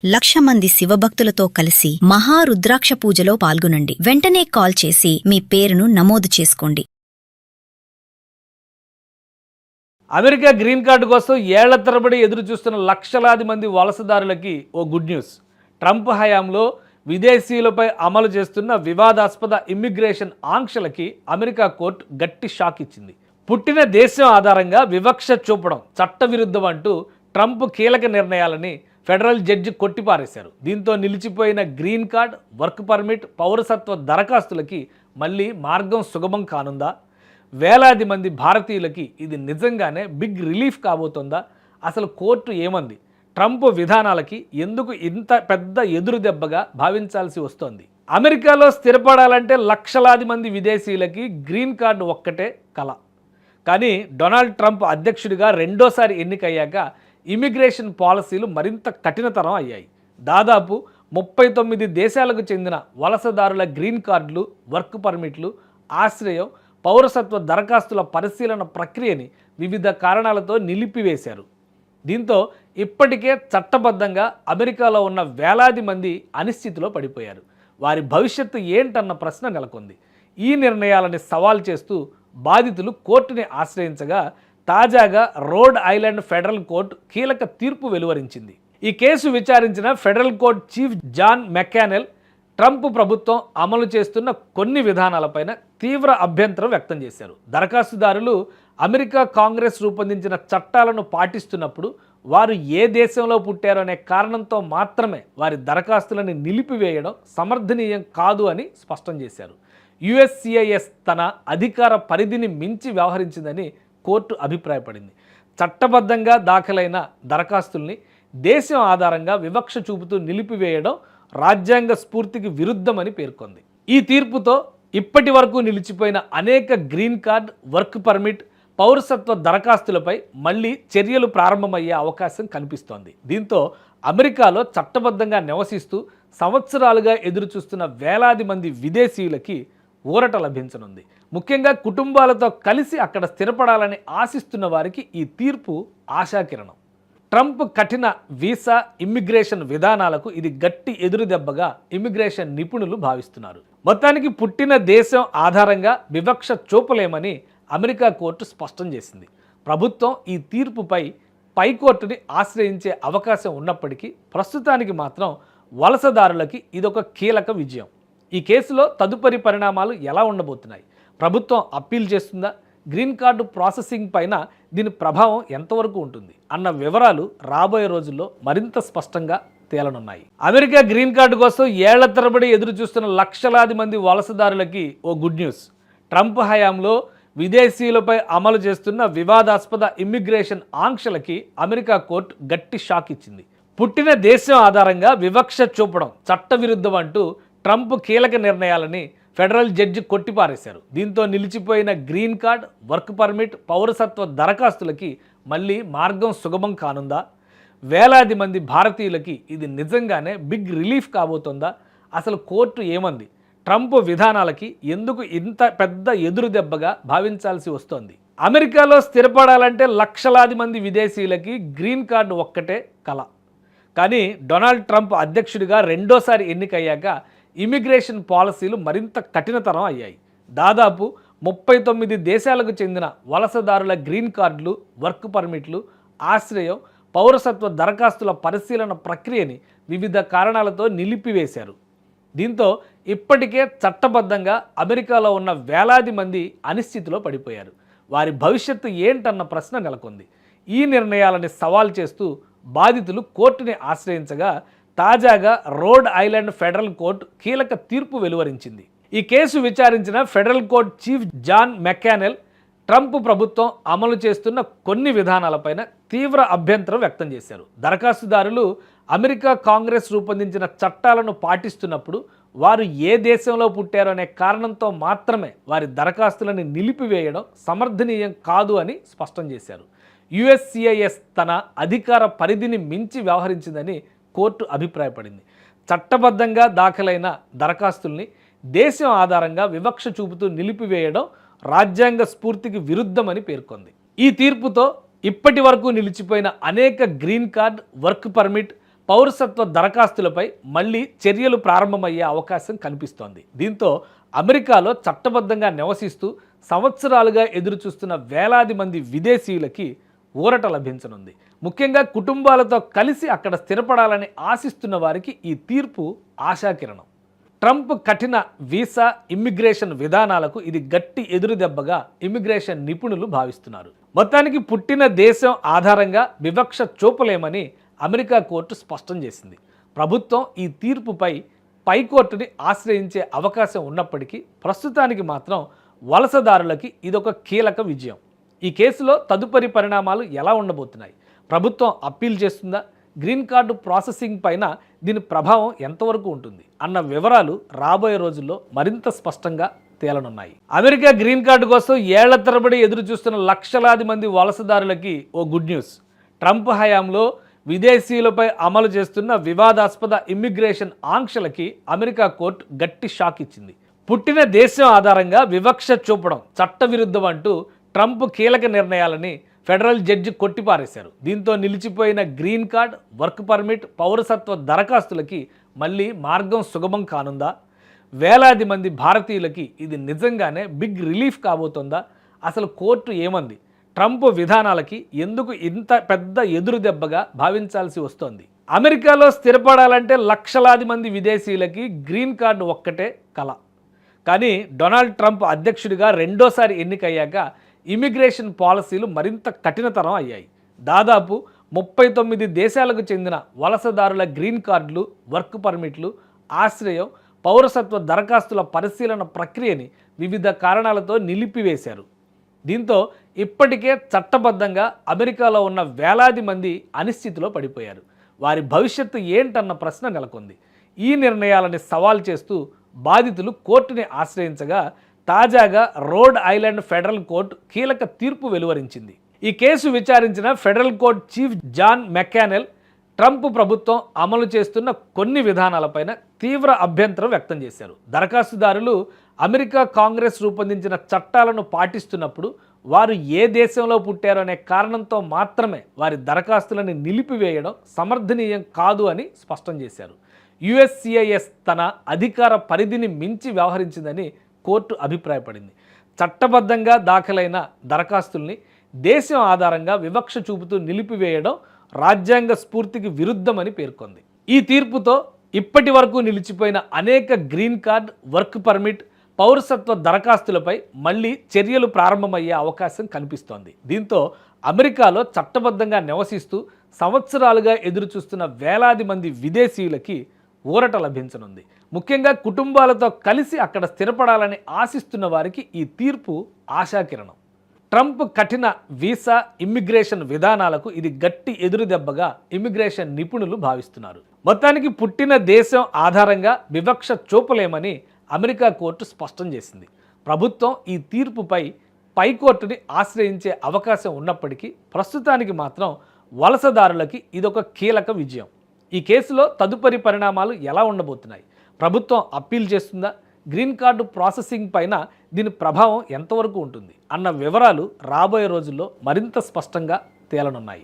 1,00,000 మంది శివభక్తులతో కలిసి మహారుద్రాక్ష పూజలో పాల్గొనండి. వెంటనే కాల్ చేసి మీ పేరును నమోదు చేసుకోండి. అమెరికా గ్రీన్ కార్డు కోసం ఏళ్ల తరబడి ఎదురు చూస్తున్న లక్షలాది మంది వలసదారులకి ఓ గుడ్ న్యూస్. ట్రంప్ హయాంలో విదేశీయులపై అమలు చేస్తున్న వివాదాస్పద ఇమ్మిగ్రేషన్ ఆంక్షలకి అమెరికా కోర్టు గట్టి షాక్ ఇచ్చింది. పుట్టిన దేశం ఆధారంగా వివక్ష చూపడం చట్టవిరుద్ధం అంటూ ట్రంప్ కీలక నిర్ణయాలని ఫెడరల్ జడ్జి కొట్టిపారేశారు. దీంతో నిలిచిపోయిన గ్రీన్ కార్డ్, వర్క్ పర్మిట్, పౌరసత్వ దరఖాస్తులకి మళ్ళీ మార్గం సుగమం కానుందా? వేలాది మంది భారతీయులకి ఇది నిజంగానే బిగ్ రిలీఫ్ కాబోతోందా? అసలు కోర్టు ఏమంది? ట్రంప్ విధానాలకి ఎందుకు ఇంత పెద్ద ఎదురు దెబ్బగా భావించాల్సి వస్తోంది? అమెరికాలో స్థిరపడాలంటే లక్షలాది మంది విదేశీయులకి గ్రీన్ కార్డు ఒక్కటే కల. కానీ డొనాల్డ్ ట్రంప్ అధ్యక్షుడిగా రెండోసారి ఎన్నికయ్యాక ఇమిగ్రేషన్ పాలసీలు మరింత కఠినతరం అయ్యాయి. దాదాపు 39 దేశాలకు చెందిన వలసదారుల గ్రీన్ కార్డులు, వర్క్ పర్మిట్లు, ఆశ్రయం, పౌరసత్వ దరఖాస్తుల పరిశీలన ప్రక్రియని వివిధ కారణాలతో నిలిపివేశారు. దీంతో ఇప్పటికే చట్టబద్ధంగా అమెరికాలో ఉన్న వేలాది మంది అనిశ్చితిలో పడిపోయారు. వారి భవిష్యత్తు ఏంటన్న ప్రశ్న నెలకొంది. ఈ నిర్ణయాలని సవాల్ చేస్తూ బాధితులు కోర్టుని ఆశ్రయించగా తాజాగా రోడ్ ఐలాండ్ ఫెడరల్ కోర్టు కీలక తీర్పు వెలువరించింది. ఈ కేసు విచారించిన federal court chief John McConnell Trump ప్రభుత్వం అమలు చేస్తున్న కొన్ని విధానాలపైన తీవ్ర అభ్యంతరం వ్యక్తం చేశారు. దరఖాస్తుదారులు అమెరికా కాంగ్రెస్ రూపొందించిన చట్టాలను పాటిస్తున్నప్పుడు వారు ఏ దేశంలో పుట్టారో అనే కారణంతో మాత్రమే వారి దరఖాస్తులను నిలిపివేయడం సమర్థనీయం కాదు అని స్పష్టం చేశారు. USCIS తన అధికార పరిధిని మించి వ్యవహరించిందని కోర్టు అభిప్రాయపడింది. చట్టబద్ధంగా దాఖలైన దరఖాస్తుల్ని దేశం ఆధారంగా వివక్ష చూపుతూ నిలిపివేయడం రాజ్యాంగ స్ఫూర్తికి విరుద్ధమని పేర్కొంది. ఈ తీర్పుతో ఇప్పటి వరకు నిలిచిపోయిన అనేక గ్రీన్ కార్డ్, వర్క్ పర్మిట్, పౌరసత్వ దరఖాస్తులపై మళ్లీ చర్యలు ప్రారంభమయ్యే అవకాశం కనిపిస్తోంది. దీంతో అమెరికాలో చట్టబద్ధంగా నివసిస్తూ సంవత్సరాలుగా ఎదురుచూస్తున్న వేలాది మంది విదేశీయులకి ఊరట లభించనుంది. ముఖ్యంగా కుటుంబాలతో కలిసి అక్కడ స్థిరపడాలని ఆశిస్తున్న వారికి ఈ తీర్పు ఆశాకిరణం. ట్రంప్ కఠిన వీసా, ఇమ్మిగ్రేషన్ విధానాలకు ఇది గట్టి ఎదురుదెబ్బగా ఇమ్మిగ్రేషన్ నిపుణులు భావిస్తున్నారు. మొత్తానికి పుట్టిన దేశం ఆధారంగా వివక్ష చూపలేమని అమెరికా కోర్టు స్పష్టం చేసింది. ప్రభుత్వం ఈ తీర్పుపై పైకోర్టుని ఆశ్రయించే అవకాశం ఉన్నప్పటికీ ప్రస్తుతానికి మాత్రం వలసదారులకి ఇదొక కీలక విజయం. ఈ కేసులో తదుపరి పరిణామాలు ఎలా ఉండబోతున్నాయి? ప్రభుత్వం అప్పీల్ చేస్తుందా? గ్రీన్ కార్డు ప్రాసెసింగ్ పైన దీని ప్రభావం ఎంతవరకు ఉంటుంది అన్న వివరాలు రాబోయే రోజుల్లో మరింత స్పష్టంగా తేలనున్నాయి. అమెరికా గ్రీన్ కార్డు కోసం ఏళ్ల తరబడి ఎదురు చూస్తున్న లక్షలాది మంది వలసదారులకి ఓ గుడ్ న్యూస్. ట్రంప్ హయాంలో విదేశీయులపై అమలు చేస్తున్న వివాదాస్పద ఇమ్మిగ్రేషన్ ఆంక్షలకి అమెరికా కోర్టు గట్టి షాక్ ఇచ్చింది. పుట్టిన దేశం ఆధారంగా వివక్ష చూపడం చట్టవిరుద్ధం అంటూ ట్రంప్ కీలక నిర్ణయాలని ఫెడరల్ జడ్జి కొట్టిపారేశారు. దీంతో నిలిచిపోయిన గ్రీన్ కార్డ్, వర్క్ పర్మిట్, పౌరసత్వ దరఖాస్తులకి మళ్ళీ మార్గం సుగమం కానుందా? వేలాది మంది భారతీయులకి ఇది నిజంగానే బిగ్ రిలీఫ్ కాబోతోందా? అసలు కోర్టు ఏమంది? ట్రంప్ విధానాలకి ఎందుకు ఇంత పెద్ద ఎదురు దెబ్బగా భావించాల్సి వస్తోంది? అమెరికాలో స్థిరపడాలంటే లక్షలాది మంది విదేశీయులకి గ్రీన్ కార్డు ఒక్కటే కల. కానీ డొనాల్డ్ ట్రంప్ అధ్యక్షుడిగా రెండోసారి ఎన్నికయ్యాక ఇమిగ్రేషన్ పాలసీలు మరింత కఠినతరం అయ్యాయి. దాదాపు 39 దేశాలకు చెందిన వలసదారుల గ్రీన్ కార్డులు, వర్క్ పర్మిట్లు, ఆశ్రయం, పౌరసత్వ దరఖాస్తుల పరిశీలన ప్రక్రియని వివిధ కారణాలతో నిలిపివేశారు. దీంతో ఇప్పటికే చట్టబద్ధంగా అమెరికాలో ఉన్న వేలాది మంది అనిశ్చితిలో పడిపోయారు. వారి భవిష్యత్తు ఏంటన్న ప్రశ్న నెలకొంది. ఈ నిర్ణయాలని సవాల్ చేస్తూ బాధితులు కోర్టుని ఆశ్రయించగా తాజాగా రోడ్ ఐలాండ్ ఫెడరల్ కోర్టు కీలక తీర్పు వెలువరించింది. ఈ కేసు విచారించిన federal court chief John McConnell Trump ప్రభుత్వం అమలు చేస్తున్న కొన్ని విధానాలపైన తీవ్ర అభ్యంతరం వ్యక్తం చేశారు. దరఖాస్తుదారులు అమెరికా కాంగ్రెస్ రూపొందించిన చట్టాలను పాటిస్తున్నప్పుడు వారు ఏ దేశంలో పుట్టారో అనే కారణంతో మాత్రమే వారి దరఖాస్తులను నిలిపివేయడం సమర్థనీయం కాదు అని స్పష్టం చేశారు. USCIS తన అధికార పరిధిని మించి వ్యవహరించిందని కోర్టు అభిప్రాయపడింది. చట్టబద్ధంగా దాఖలైన దరఖాస్తుల్ని దేశం ఆధారంగా వివక్ష చూపుతూ నిలిపివేయడం రాజ్యాంగ స్ఫూర్తికి విరుద్ధమని పేర్కొంది. ఈ తీర్పుతో ఇప్పటి వరకు నిలిచిపోయిన అనేక గ్రీన్ కార్డ్, వర్క్ పర్మిట్, పౌరసత్వ దరఖాస్తులపై మళ్లీ చర్యలు ప్రారంభమయ్యే అవకాశం కనిపిస్తోంది. దీంతో అమెరికాలో చట్టబద్ధంగా నివసిస్తూ సంవత్సరాలుగా ఎదురుచూస్తున్న వేలాది మంది విదేశీయులకి ఊరట లభించనుంది. ముఖ్యంగా కుటుంబాలతో కలిసి అక్కడ స్థిరపడాలని ఆశిస్తున్న వారికి ఈ తీర్పు ఆశాకిరణం. ట్రంప్ కఠిన వీసా ఇమ్మిగ్రేషన్ విధానాలకు ఇది గట్టి ఎదురుదెబ్బగా ఇమ్మిగ్రేషన్ నిపుణులు భావిస్తున్నారు. మొత్తానికి పుట్టిన దేశం ఆధారంగా వివక్ష చూపలేమని అమెరికా కోర్టు స్పష్టం చేసింది. ప్రభుత్వం ఈ తీర్పుపై పైకోర్టుని ఆశ్రయించే అవకాశం ఉన్నప్పటికీ ప్రస్తుతానికి మాత్రం వలసదారులకి ఇదొక కీలక విజయం. ఈ కేసులో తదుపరి పరిణామాలు ఎలా ఉండబోతున్నాయి? ప్రభుత్వం అప్పీల్ చేస్తుందా? గ్రీన్ కార్డు ప్రాసెసింగ్ పైన దీని ప్రభావం ఎంతవరకు ఉంటుంది అన్న వివరాలు రాబోయే రోజుల్లో మరింత స్పష్టంగా తేలనున్నాయి. అమెరికా గ్రీన్ కార్డు కోసం ఏళ్ల తరబడి ఎదురు చూస్తున్న లక్షలాది మంది వలసదారులకి ఓ గుడ్ న్యూస్. ట్రంప్ హయాంలో విదేశీయులపై అమలు చేస్తున్న వివాదాస్పద ఇమ్మిగ్రేషన్ ఆంక్షలకి అమెరికా కోర్టు గట్టి షాక్ ఇచ్చింది. పుట్టిన దేశం ఆధారంగా వివక్ష చూపడం చట్టవిరుద్ధం అంటూ ట్రంప్ కీలక నిర్ణయాలని ఫెడరల్ జడ్జి కొట్టిపారేశారు. దీంతో నిలిచిపోయిన గ్రీన్ కార్డ్, వర్క్ పర్మిట్, పౌరసత్వ దరఖాస్తులకి మళ్ళీ మార్గం సుగమం కానుందా? వేలాది మంది భారతీయులకి ఇది నిజంగానే బిగ్ రిలీఫ్ కాబోతోందా? అసలు కోర్టు ఏమంది? ట్రంప్ విధానాలకి ఎందుకు ఇంత పెద్ద ఎదురు దెబ్బగా భావించాల్సి వస్తోంది? అమెరికాలో స్థిరపడాలంటే లక్షలాది మంది విదేశీయులకి గ్రీన్ కార్డు ఒక్కటే కల. కానీ డొనాల్డ్ ట్రంప్ అధ్యక్షుడిగా రెండోసారి ఎన్నికయ్యాక ఇమిగ్రేషన్ పాలసీలు మరింత కఠినతరం అయ్యాయి. దాదాపు 39 దేశాలకు చెందిన వలసదారుల గ్రీన్ కార్డులు, వర్క్ పర్మిట్లు, ఆశ్రయం, పౌరసత్వ దరఖాస్తుల పరిశీలన ప్రక్రియని వివిధ కారణాలతో నిలిపివేశారు. దీంతో ఇప్పటికే చట్టబద్ధంగా అమెరికాలో ఉన్న వేలాది మంది అనిశ్చితిలో పడిపోయారు. వారి భవిష్యత్తు ఏంటన్న ప్రశ్న నెలకొంది. ఈ నిర్ణయాలని సవాల్ చేస్తూ బాధితులు కోర్టుని ఆశ్రయించగా తాజాగా రోడ్ ఐలాండ్ ఫెడరల్ కోర్టు కీలక తీర్పు వెలువరించింది. ఈ కేసు విచారించిన federal court chief John McConnell Trump ప్రభుత్వం అమలు చేస్తున్న కొన్ని విధానాలపైన తీవ్ర అభ్యంతరం వ్యక్తం చేశారు. దరఖాస్తుదారులు అమెరికా కాంగ్రెస్ రూపొందించిన చట్టాలను పాటిస్తున్నప్పుడు వారు ఏ దేశంలో పుట్టారో అనే కారణంతో మాత్రమే వారి దరఖాస్తులను నిలిపివేయడం సమర్థనీయం కాదు అని స్పష్టం చేశారు. USCIS తన అధికార పరిధిని మించి వ్యవహరించిందని కోర్టు అభిప్రాయపడింది. చట్టబద్ధంగా దాఖలైన దరఖాస్తుల్ని దేశం ఆధారంగా వివక్ష చూపుతూ నిలిపివేయడం రాజ్యాంగ స్ఫూర్తికి విరుద్ధమని పేర్కొంది. ఈ తీర్పుతో ఇప్పటి వరకు నిలిచిపోయిన అనేక గ్రీన్ కార్డ్, వర్క్ పర్మిట్, పౌరసత్వ దరఖాస్తులపై మళ్లీ చర్యలు ప్రారంభమయ్యే అవకాశం కనిపిస్తోంది. దీంతో అమెరికాలో చట్టబద్ధంగా నివసిస్తూ సంవత్సరాలుగా ఎదురుచూస్తున్న వేలాది మంది విదేశీయులకి ఊరట లభించనుంది. ముఖ్యంగా కుటుంబాలతో కలిసి అక్కడ స్థిరపడాలని ఆశిస్తున్న వారికి ఈ తీర్పు ఆశాకిరణం. ట్రంప్ కఠిన వీసా ఇమ్మిగ్రేషన్ విధానాలకు ఇది గట్టి ఎదురుదెబ్బగా ఇమ్మిగ్రేషన్ నిపుణులు భావిస్తున్నారు. మొత్తానికి పుట్టిన దేశం ఆధారంగా వివక్ష చూపలేమని అమెరికా కోర్టు స్పష్టం చేసింది. ప్రభుత్వం ఈ తీర్పుపై పైకోర్టుని ఆశ్రయించే అవకాశం ఉన్నప్పటికీ ప్రస్తుతానికి మాత్రం వలసదారులకి ఇదొక కీలక విజయం. ఈ కేసులో తదుపరి పరిణామాలు ఎలా ఉండబోతున్నాయి? ప్రభుత్వం అప్పీల్ చేస్తుందా? గ్రీన్ కార్డు ప్రాసెసింగ్ పైన దీని ప్రభావం ఎంతవరకు ఉంటుంది అన్న వివరాలు రాబోయే రోజుల్లో మరింత స్పష్టంగా తేలనున్నాయి.